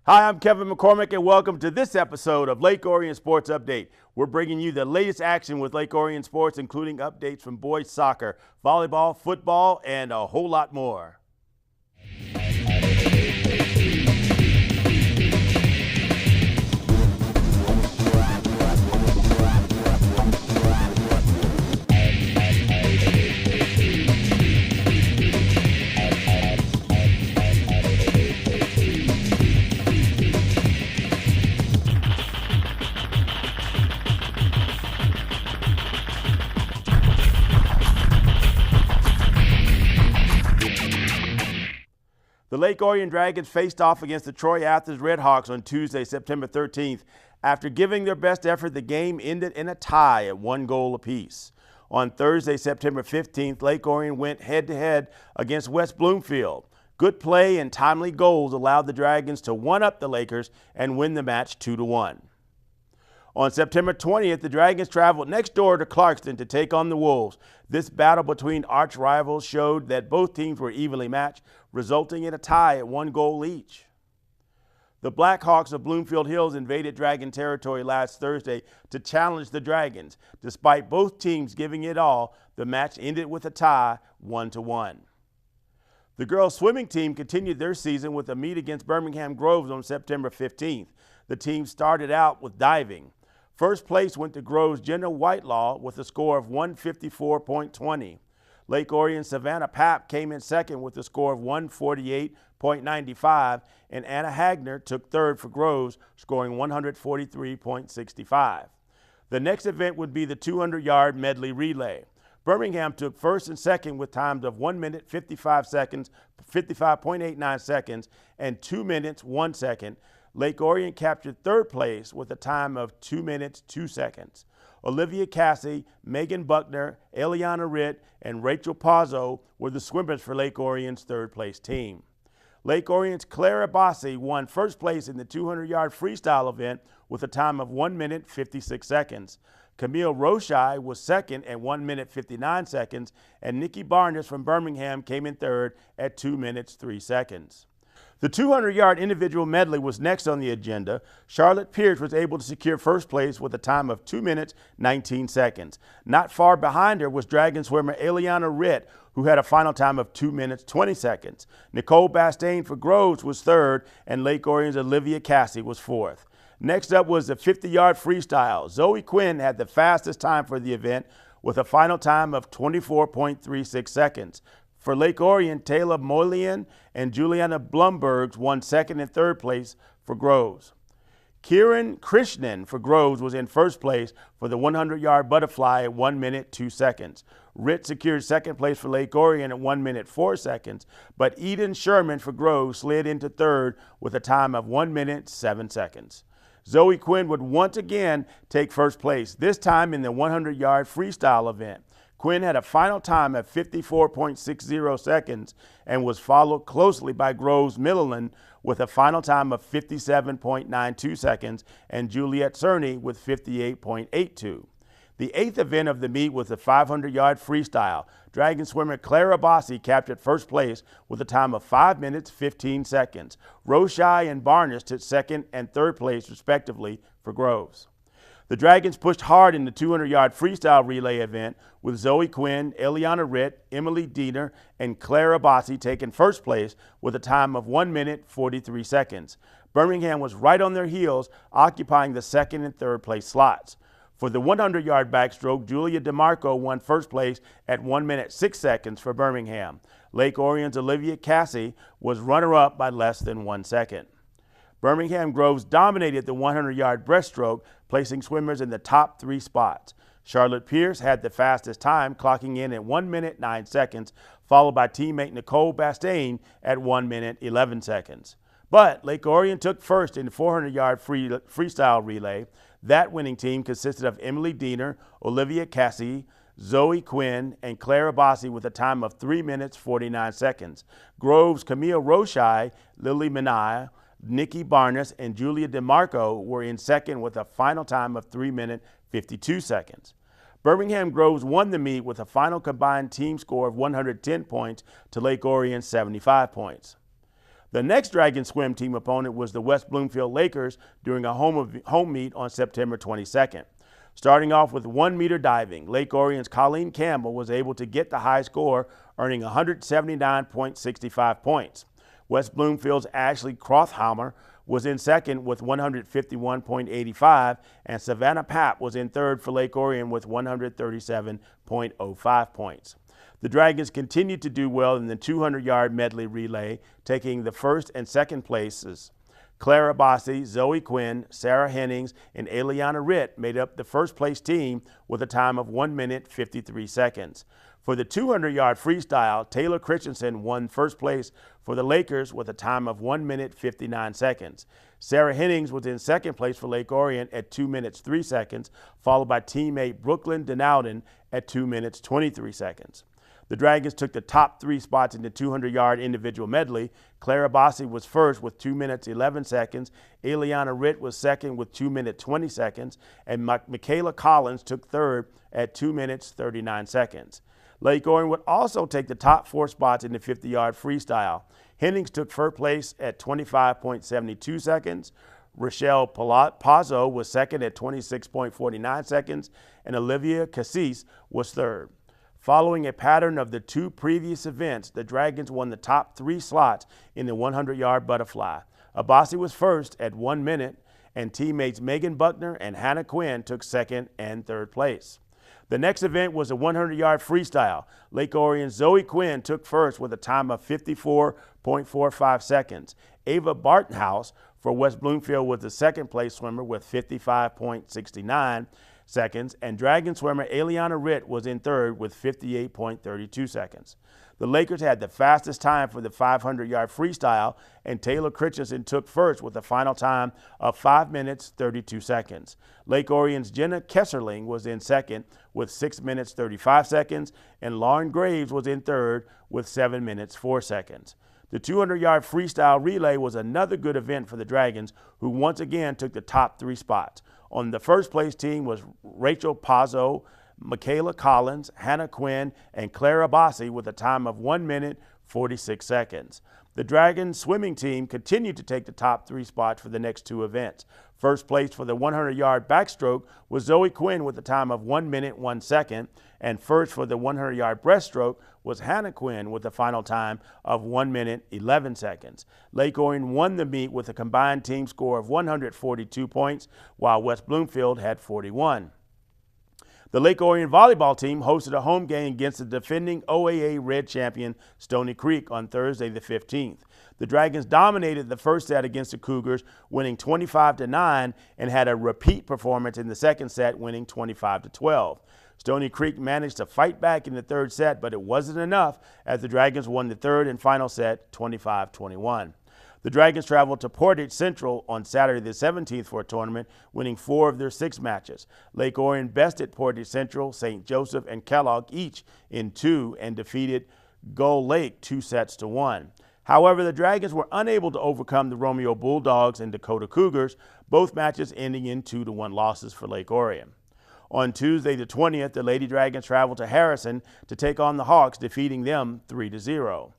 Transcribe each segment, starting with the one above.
Hi, I'm Kevin McCormick, and welcome to this episode of Lake Orion Sports Update. We're bringing you the latest action with Lake Orion Sports, including updates from boys soccer, volleyball, football, and a whole lot more. The Lake Orion Dragons faced off against the Troy Athens Redhawks on Tuesday, September 13th. After giving their best effort, the game ended in a tie at 1 goal apiece. On Thursday, September 15th, Lake Orion went head-to-head against West Bloomfield. Good play and timely goals allowed the Dragons to one-up the Lakers and win the match 2-1. On September 20th, the Dragons traveled next door to Clarkston to take on the Wolves. This battle between arch rivals showed that both teams were evenly matched, resulting in a tie at 1 goal each. The Blackhawks of Bloomfield Hills invaded Dragon territory last Thursday to challenge the Dragons. Despite both teams giving it all, the match ended with a tie, 1-1. The girls' swimming team continued their season with a meet against Birmingham Groves on September 15th. The team started out with diving. First place went to Groves' Jenna Whitelaw with a score of 154.20. Lake Orion Savannah Papp came in second with a score of 148.95, and Anna Hagner took third for Groves, scoring 143.65. The next event would be the 200-yard medley relay. Birmingham took first and second with times of 1 minute 55.89 seconds, and 2 minutes 1 second. Lake Orion captured third place with a time of 2 minutes 2 seconds. Olivia Cassie, Megan Buckner, Eliana Ritt, and Rachel Pazzo were the swimmers for Lake Orion's third place team. Lake Orion's Clara Bossi won first place in the 200-yard freestyle event with a time of 1 minute 56 seconds. Camille Rochai was second at 1 minute 59 seconds, and Nikki Barnes from Birmingham came in third at 2 minutes 3 seconds. The 200-yard individual medley was next on the agenda. Charlotte Pierce was able to secure first place with a time of 2 minutes 19 seconds. Not far behind her was Dragon swimmer Eliana Ritt, who had a final time of 2 minutes 20 seconds. Nicole Bastain for Groves was third, and Lake Orion's Olivia Cassie was fourth. Next up was the 50-yard freestyle. Zoe Quinn had the fastest time for the event with a final time of 24.36 seconds. For Lake Orion, Taylor Moylian and Juliana Blumbergs won second and third place for Groves. Kieran Krishnan for Groves was in first place for the 100-yard butterfly at 1 minute 2 seconds. Ritt secured second place for Lake Orion at 1 minute 4 seconds, but Eden Sherman for Groves slid into third with a time of 1 minute 7 seconds. Zoe Quinn would once again take first place, this time in the 100-yard freestyle event. Quinn had a final time of 54.60 seconds and was followed closely by Groves Milliland with a final time of 57.92 seconds and Juliet Cerny with 58.82. The eighth event of the meet was the 500-yard freestyle. Dragon swimmer Clara Bossi captured first place with a time of 5 minutes 15 seconds. Rochai and Barnes took second and third place respectively for Groves. The Dragons pushed hard in the 200-yard freestyle relay event with Zoe Quinn, Eliana Ritt, Emily Diener, and Clara Bossi taking first place with a time of 1 minute 43 seconds. Birmingham was right on their heels, occupying the second and third place slots. For the 100-yard backstroke, Julia DeMarco won first place at 1 minute 6 seconds for Birmingham. Lake Orion's Olivia Cassie was runner-up by less than 1 second. Birmingham Groves dominated the 100-yard breaststroke, placing swimmers in the top 3 spots. Charlotte Pierce had the fastest time, clocking in at 1 minute 9 seconds, followed by teammate Nicole Bastain at 1 minute 11 seconds. But Lake Orion took first in the 400-yard freestyle relay. That winning team consisted of Emily Diener, Olivia Cassie, Zoe Quinn, and Clara Bossi with a time of 3 minutes 49 seconds. Groves' Camille Rochai, Lily Minaya, Nikki Barnes, and Julia DeMarco were in second with a final time of 3 minutes 52 seconds. Birmingham Groves won the meet with a final combined team score of 110 points to Lake Orion's 75 points. The next Dragon swim team opponent was the West Bloomfield Lakers during a home meet on September 22nd. Starting off with 1 meter diving, Lake Orion's Colleen Campbell was able to get the high score, earning 179.65 points. West Bloomfield's Ashley Krothhammer was in second with 151.85, and Savannah Papp was in third for Lake Orion with 137.05 points. The Dragons continued to do well in the 200-yard medley relay, taking the first and second places. Clara Bossi, Zoe Quinn, Sarah Hennings, and Eliana Ritt made up the first-place team with a time of 1 minute 53 seconds. For the 200-yard freestyle, Taylor Christensen won first place for the Lakers with a time of 1 minute 59 seconds. Sarah Hennings was in second place for Lake Orion at 2 minutes 3 seconds, followed by teammate Brooklyn Denowden at 2 minutes 23 seconds. The Dragons took the top 3 spots in the 200-yard individual medley. Clara Bossi was first with 2 minutes 11 seconds. Eliana Ritt was second with 2 minutes 20 seconds. And Michaela Collins took third at 2 minutes 39 seconds. Lake Orion would also take the top 4 spots in the 50-yard freestyle. Hennings took first place at 25.72 seconds. Rochelle Pazzo was second at 26.49 seconds. And Olivia Cassis was third. Following a pattern of the 2 previous events, the Dragons won the top 3 slots in the 100-yard butterfly. Abassi was first at 1 minute, and teammates Megan Buckner and Hannah Quinn took second and third place. The next event was a 100-yard freestyle. Lake Orion's Zoe Quinn took first with a time of 54.45 seconds. Ava Bartenhouse for West Bloomfield was the second place swimmer with 55.69 seconds, and Dragon swimmer Eliana Ritt was in third with 58.32 seconds. The Lakers had the fastest time for the 500-yard freestyle, and Taylor Christensen took first with a final time of 5 minutes 32 seconds. Lake Orion's Jenna Kesserling was in second with 6 minutes 35 seconds, and Lauren Graves was in third with 7 minutes 4 seconds. The 200-yard freestyle relay was another good event for the Dragons, who once again took the top 3 spots. On the first place team was Rachel Pazzo, Michaela Collins, Hannah Quinn, and Clara Bossi with a time of 1 minute 46 seconds. The Dragons swimming team continued to take the top 3 spots for the next 2 events. First place for the 100-yard backstroke was Zoe Quinn with a time of 1 minute 1 second, and first for the 100-yard breaststroke was Hannah Quinn with a final time of 1 minute 11 seconds. Lake Orion won the meet with a combined team score of 142 points, while West Bloomfield had 41. The Lake Orion volleyball team hosted a home game against the defending OAA Red champion Stony Creek on Thursday the 15th. The Dragons dominated the first set against the Cougars, winning 25-9, and had a repeat performance in the second set, winning 25-12. Stony Creek managed to fight back in the third set, but it wasn't enough as the Dragons won the third and final set 25-21. The Dragons traveled to Portage Central on Saturday the 17th for a tournament, winning 4 of their 6 matches. Lake Orion bested Portage Central, St. Joseph, and Kellogg each in 2 and defeated Gull Lake 2-1. However, the Dragons were unable to overcome the Romeo Bulldogs and Dakota Cougars, both matches ending in 2-1 losses for Lake Orion. On Tuesday the 20th, the Lady Dragons traveled to Harrison to take on the Hawks, defeating them 3-0.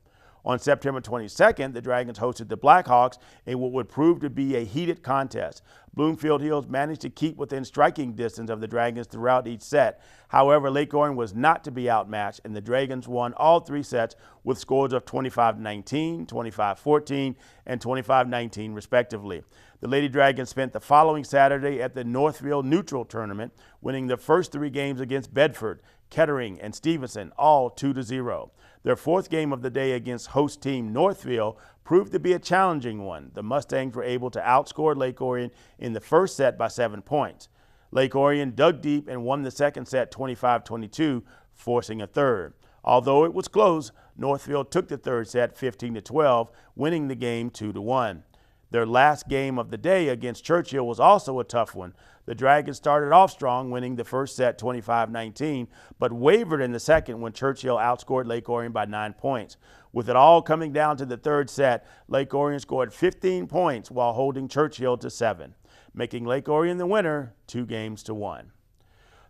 On September 22nd, the Dragons hosted the Blackhawks in what would prove to be a heated contest. Bloomfield Hills managed to keep within striking distance of the Dragons throughout each set. However, Lake Orion was not to be outmatched, and the Dragons won all 3 sets with scores of 25-19, 25-14, and 25-19 respectively. The Lady Dragons spent the following Saturday at the Northville Neutral Tournament, winning the first 3 games against Bedford, Kettering, and Stevenson, all 2-0. Their 4th game of the day against host team Northville proved to be a challenging one. The Mustangs were able to outscore Lake Orion in the first set by 7 points. Lake Orion dug deep and won the second set 25-22, forcing a third. Although it was close, Northville took the third set 15-12, winning the game 2-1. Their last game of the day against Churchill was also a tough one. The Dragons started off strong, winning the first set 25-19, but wavered in the second when Churchill outscored Lake Orion by 9 points. With it all coming down to the third set, Lake Orion scored 15 points while holding Churchill to 7, making Lake Orion the winner 2-1.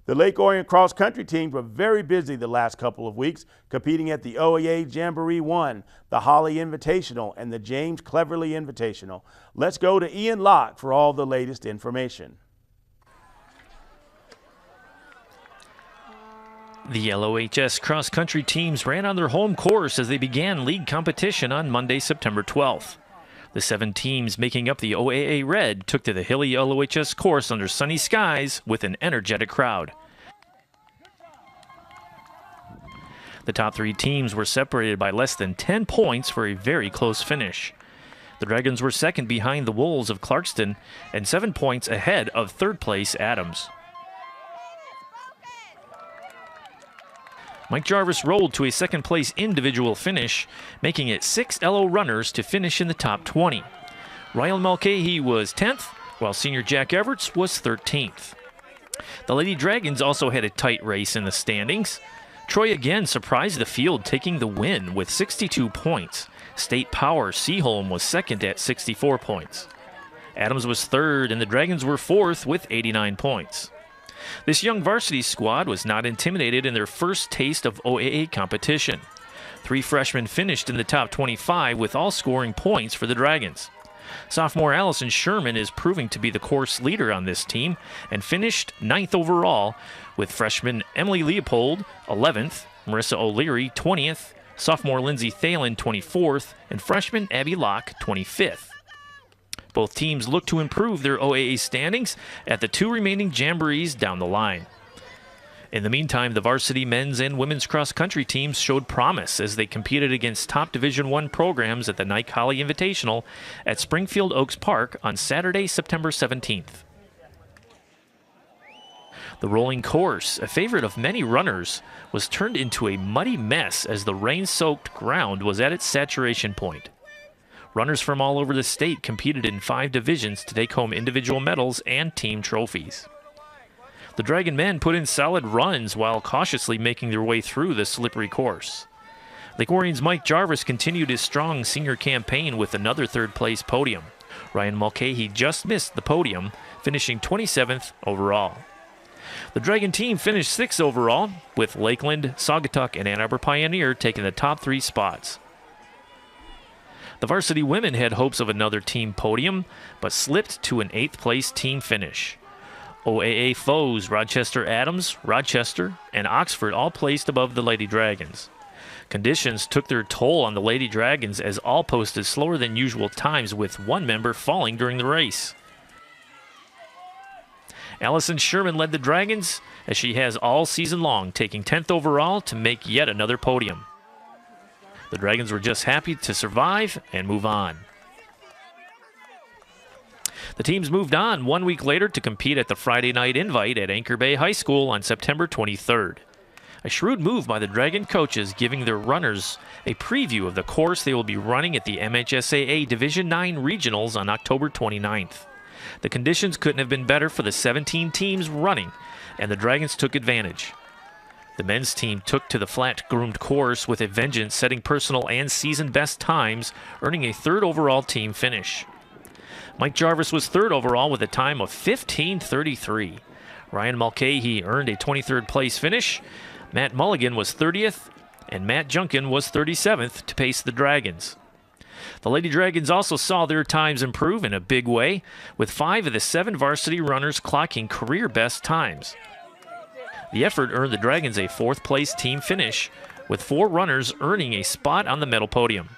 The Lake Orion cross country teams were very busy the last couple of weeks, competing at the OAA Jamboree 1, the Holly Invitational, and the James Cleverly Invitational. Let's go to Ian Locke for all the latest information. The LOHS cross-country teams ran on their home course as they began league competition on Monday, September 12th. The 7 teams making up the OAA Red took to the hilly LOHS course under sunny skies with an energetic crowd. The top 3 teams were separated by less than 10 points for a very close finish. The Dragons were second behind the Wolves of Clarkston and 7 points ahead of third-place Adams. Mike Jarvis rolled to a second-place individual finish, making it 6 LO runners to finish in the top 20. Ryan Mulcahy was 10th, while senior Jack Everts was 13th. The Lady Dragons also had a tight race in the standings. Troy again surprised the field, taking the win with 62 points. State Power Seaholm was second at 64 points. Adams was third, and the Dragons were fourth with 89 points. This young varsity squad was not intimidated in their first taste of OAA competition. 3 freshmen finished in the top 25 with all scoring points for the Dragons. Sophomore Allison Sherman is proving to be the course leader on this team and finished 9th overall, with freshman Emily Leopold 11th, Marissa O'Leary 20th, sophomore Lindsay Thalen 24th, and freshman Abby Locke 25th. Both teams look to improve their OAA standings at the 2 remaining jamborees down the line. In the meantime, the varsity men's and women's cross-country teams showed promise as they competed against top Division I programs at the Nike Holly Invitational at Springfield Oaks Park on Saturday, September 17th. The rolling course, a favorite of many runners, was turned into a muddy mess as the rain-soaked ground was at its saturation point. Runners from all over the state competed in 5 divisions to take home individual medals and team trophies. The Dragon men put in solid runs while cautiously making their way through the slippery course. Lake Orion's Mike Jarvis continued his strong senior campaign with another third-place podium. Ryan Mulcahy just missed the podium, finishing 27th overall. The Dragon team finished 6th overall, with Lakeland, Saugatuck, and Ann Arbor Pioneer taking the top 3 spots. The varsity women had hopes of another team podium, but slipped to an 8th-place team finish. OAA foes Rochester Adams, Rochester, and Oxford all placed above the Lady Dragons. Conditions took their toll on the Lady Dragons as all posted slower than usual times, with one member falling during the race. Allison Sherman led the Dragons, as she has all season long, taking 10th overall to make yet another podium. The Dragons were just happy to survive and move on. The teams moved on 1 week later to compete at the Friday night invite at Anchor Bay High School on September 23rd. A shrewd move by the Dragon coaches, giving their runners a preview of the course they will be running at the MHSAA Division IX Regionals on October 29th. The conditions couldn't have been better for the 17 teams running, and the Dragons took advantage. The men's team took to the flat-groomed course with a vengeance, setting personal and season best times, earning a 3rd overall team finish. Mike Jarvis was 3rd overall with a time of 15:33. Ryan Mulcahy earned a 23rd place finish. Matt Mulligan was 30th, and Matt Junkin was 37th to pace the Dragons. The Lady Dragons also saw their times improve in a big way, with 5 of the 7 varsity runners clocking career best times. The effort earned the Dragons a 4th-place team finish, with 4 runners earning a spot on the medal podium.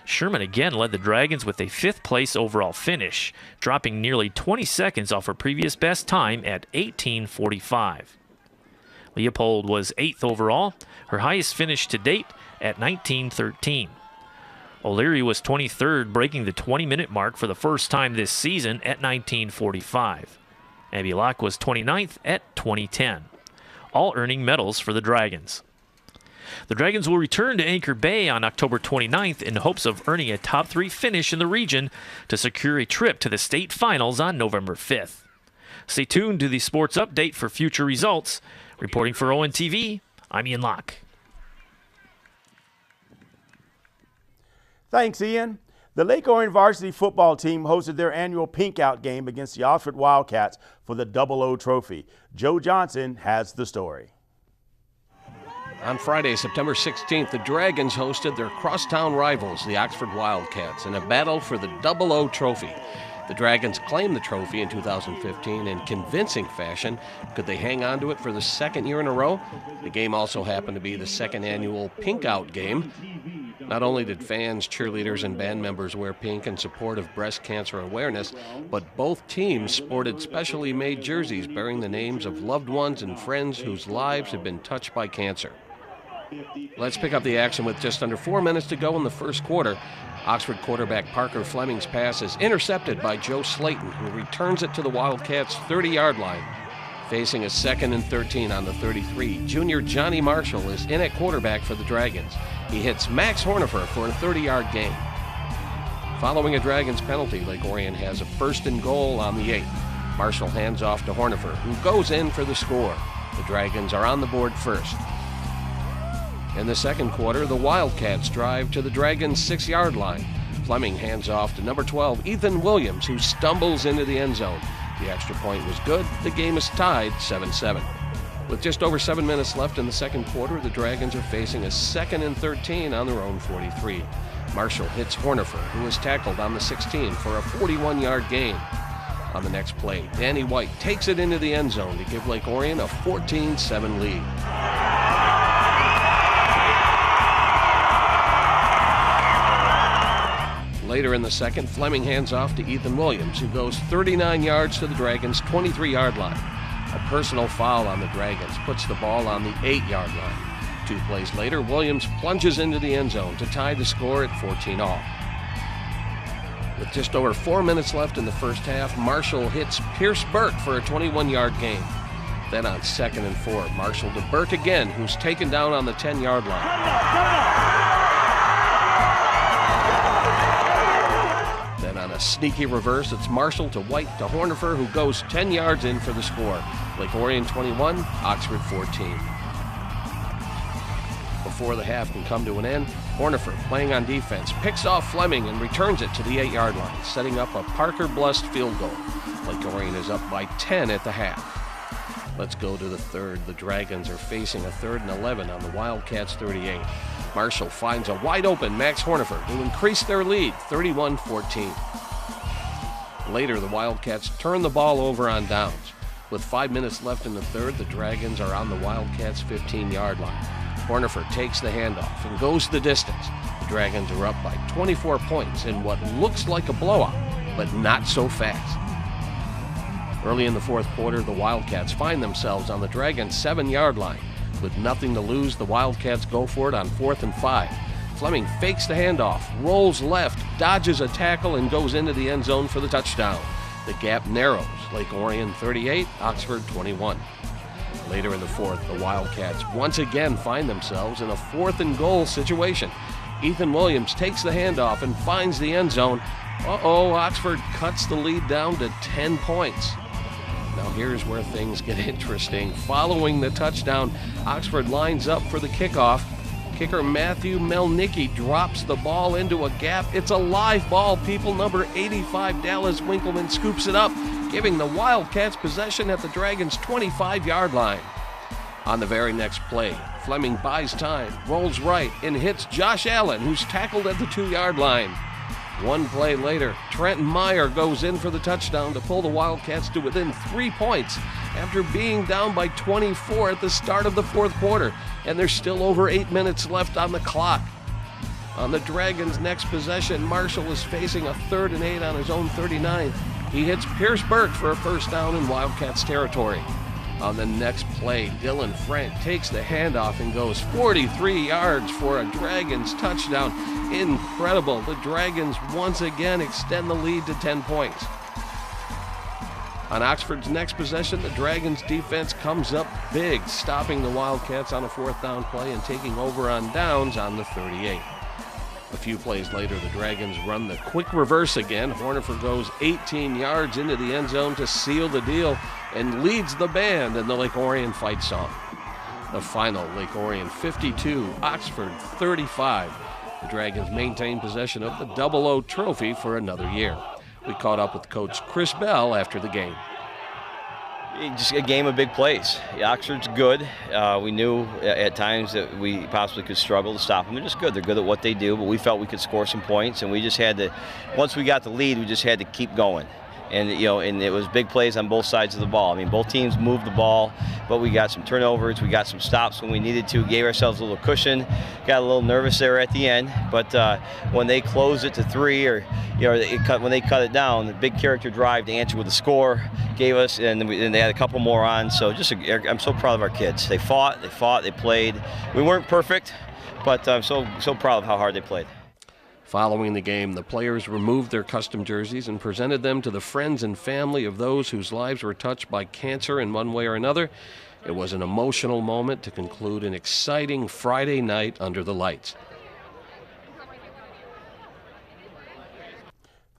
Sherman again led the Dragons with a 5th-place overall finish, dropping nearly 20 seconds off her previous best time at 18:45. Leopold was 8th overall, her highest finish to date at 19:13. O'Leary was 23rd, breaking the 20-minute mark for the first time this season at 19:45. Abby Locke was 29th at 20:10. All earning medals for the Dragons. The Dragons will return to Anchor Bay on October 29th in hopes of earning a top 3 finish in the region to secure a trip to the state finals on November 5th. Stay tuned to the sports update for future results. Reporting for ONTV, I'm Ian Locke. Thanks, Ian. The Lake Orion varsity football team hosted their annual Pink Out game against the Oxford Wildcats for the Double O Trophy. Joe Johnson has the story. On Friday, September 16th, the Dragons hosted their crosstown rivals, the Oxford Wildcats, in a battle for the Double O Trophy. The Dragons claimed the trophy in 2015 in convincing fashion. Could they hang on to it for the second year in a row? The game also happened to be the second annual Pink Out game. Not only did fans, cheerleaders, and band members wear pink in support of breast cancer awareness, but both teams sported specially made jerseys bearing the names of loved ones and friends whose lives had been touched by cancer. Let's pick up the action with just under 4 minutes to go in the first quarter. Oxford quarterback Parker Fleming's pass is intercepted by Joe Slayton, who returns it to the Wildcats' 30-yard line. Facing a 2nd and 13 on the 33, junior Johnny Marshall is in at quarterback for the Dragons. He hits Max Hornifer for a 30-yard gain. Following a Dragons penalty, Lake Orion has a 1st and goal on the 8. Marshall hands off to Hornifer, who goes in for the score. The Dragons are on the board first. In the second quarter, the Wildcats drive to the Dragons' 6-yard line. Fleming hands off to number 12, Ethan Williams, who stumbles into the end zone. The extra point was good. The game is tied 7-7. With just over 7 minutes left in the second quarter, the Dragons are facing a 2nd and 13 on their own 43. Marshall hits Hornifer, who is tackled on the 16 for a 41-yard gain. On the next play, Danny White takes it into the end zone to give Lake Orion a 14-7 lead. Later in the second, Fleming hands off to Ethan Williams, who goes 39 yards to the Dragons' 23-yard line. A personal foul on the Dragons puts the ball on the 8-yard line. 2 plays later, Williams plunges into the end zone to tie the score at 14-all. With just over 4 minutes left in the first half, Marshall hits Pierce Burke for a 21-yard gain. Then on 2nd and 4, Marshall to Burke again, who's taken down on the 10-yard line. On a sneaky reverse, it's Marshall to White to Hornifer, who goes 10 yards in for the score. Lake Orion 21, Oxford 14. Before the half can come to an end, Hornifer, playing on defense, picks off Fleming and returns it to the 8-yard line, setting up a Parker-blessed field goal. Lake Orion is up by 10 at the half. Let's go to the third. The Dragons are facing a 3rd and 11 on the Wildcats' 38. Marshall finds a wide-open Max Hornifer, who increased their lead 31-14. Later, the Wildcats turn the ball over on downs. With 5 minutes left in the third, the Dragons are on the Wildcats' 15-yard line. Hornifer takes the handoff and goes the distance. The Dragons are up by 24 points in what looks like a blowout, but not so fast. Early in the fourth quarter, the Wildcats find themselves on the Dragons' 7-yard line. With nothing to lose, the Wildcats go for it on 4th and 5. Fleming fakes the handoff, rolls left, dodges a tackle, and goes into the end zone for the touchdown. The gap narrows. Lake Orion 38, Oxford 21. Later in the fourth, the Wildcats once again find themselves in a 4th and goal situation. Ethan Williams takes the handoff and finds the end zone. Oxford cuts the lead down to 10 points. Now here's where things get interesting. Following the touchdown, Oxford lines up for the kickoff. Kicker Matthew Melnicki drops the ball into a gap. It's a live ball, people. Number 85, Dallas Winkleman, scoops it up, giving the Wildcats possession at the Dragons' 25-yard line. On the very next play, Fleming buys time, rolls right, and hits Josh Allen, who's tackled at the 2-yard line. One play later, Trenton Meyer goes in for the touchdown to pull the Wildcats to within 3 points after being down by 24 at the start of the fourth quarter, and there's still over 8 minutes left on the clock. On the Dragons' next possession, Marshall is facing a 3rd and 8 on his own 39. He hits Pierce Burke for a first down in Wildcats territory. On the next play, Dylan Frank takes the handoff and goes 43 yards for a Dragons touchdown. Incredible. The Dragons once again extend the lead to 10 points. On Oxford's next possession, the Dragons defense comes up big, stopping the Wildcats on a 4th down play and taking over on downs on the 38. A few plays later, the Dragons run the quick reverse again. Hornifer goes 18 yards into the end zone to seal the deal and leads the band in the Lake Orion fight song. The final, Lake Orion 52, Oxford 35. The Dragons maintain possession of the 00 trophy for another year. We caught up with Coach Chris Bell after the game. Just a game of big plays. Oxford's good. We knew at times that we possibly could struggle to stop them. They're just good. They're good at what they do, but we felt we could score some points, and we just had to, once we got the lead, we just had to keep going. And and it was big plays on both sides of the ball. I mean, both teams moved the ball, but we got some turnovers, we got some stops when we needed to, gave ourselves a little cushion, got a little nervous there at the end. But when they closed it to 3, or when they cut it down, the big character drive to answer with a score gave us, and they had a couple more on. So I'm so proud of our kids. They fought, they played. We weren't perfect, but I'm so proud of how hard they played. Following the game, the players removed their custom jerseys and presented them to the friends and family of those whose lives were touched by cancer in one way or another. It was an emotional moment to conclude an exciting Friday night under the lights.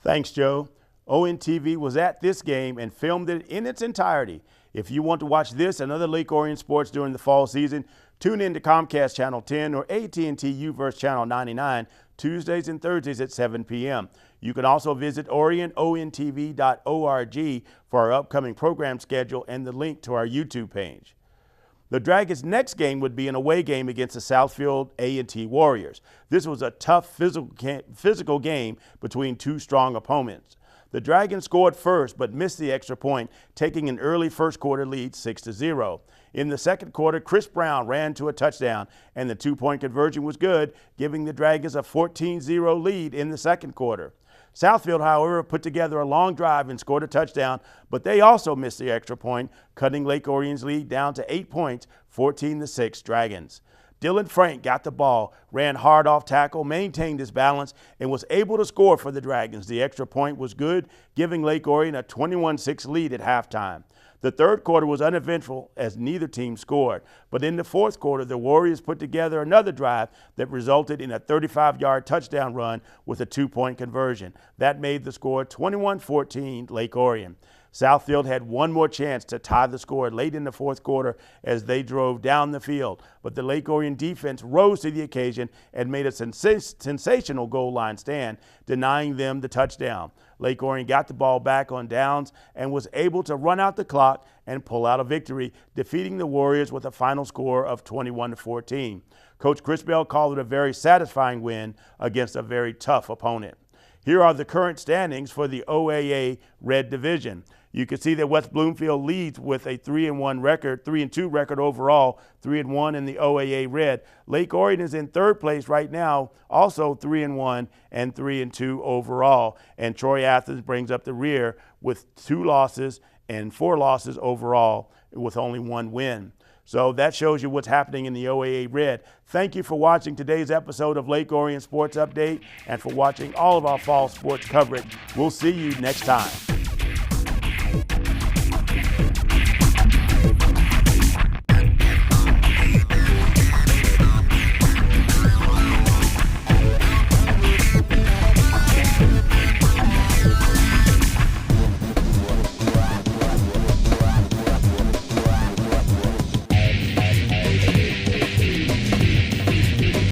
Thanks, Joe. ONTV was at this game and filmed it in its entirety. If you want to watch this and other Lake Orion sports during the fall season, tune in to Comcast Channel 10 or AT&T UVerse Channel 99 Tuesdays and Thursdays at 7 p.m. You can also visit OrionONTV.org for our upcoming program schedule and the link to our YouTube page. The Dragons' next game would be an away game against the Southfield A&T Warriors. This was a tough physical game between two strong opponents. The Dragons scored first but missed the extra point, taking an early first quarter lead 6-0. In the second quarter, Chris Brown ran to a touchdown, and the two-point conversion was good, giving the Dragons a 14-0 lead in the second quarter. Southfield, however, put together a long drive and scored a touchdown, but they also missed the extra point, cutting Lake Orion's lead down to 8 points, 14-6 Dragons. Dylan Frank got the ball, ran hard off tackle, maintained his balance, and was able to score for the Dragons. The extra point was good, giving Lake Orion a 21-6 lead at halftime. The third quarter was uneventful as neither team scored, but in the fourth quarter, the Warriors put together another drive that resulted in a 35-yard touchdown run with a two-point conversion. That made the score 21-14 Lake Orion. Southfield had one more chance to tie the score late in the fourth quarter as they drove down the field, but the Lake Orion defense rose to the occasion and made a sensational goal line stand, denying them the touchdown. Lake Orion got the ball back on downs and was able to run out the clock and pull out a victory, defeating the Warriors with a final score of 21-14. Coach Chris Bell called it a very satisfying win against a very tough opponent. Here are the current standings for the OAA Red Division. You can see that West Bloomfield leads with a 3-1 record, 3-2 record overall, 3-1 in the OAA Red. Lake Orion is in third place right now, also 3-1 and 3-2 overall. And Troy Athens brings up the rear with 2 losses and 4 losses overall with only 1 win. So that shows you what's happening in the OAA Red. Thank you for watching today's episode of Lake Orion Sports Update and for watching all of our fall sports coverage. We'll see you next time.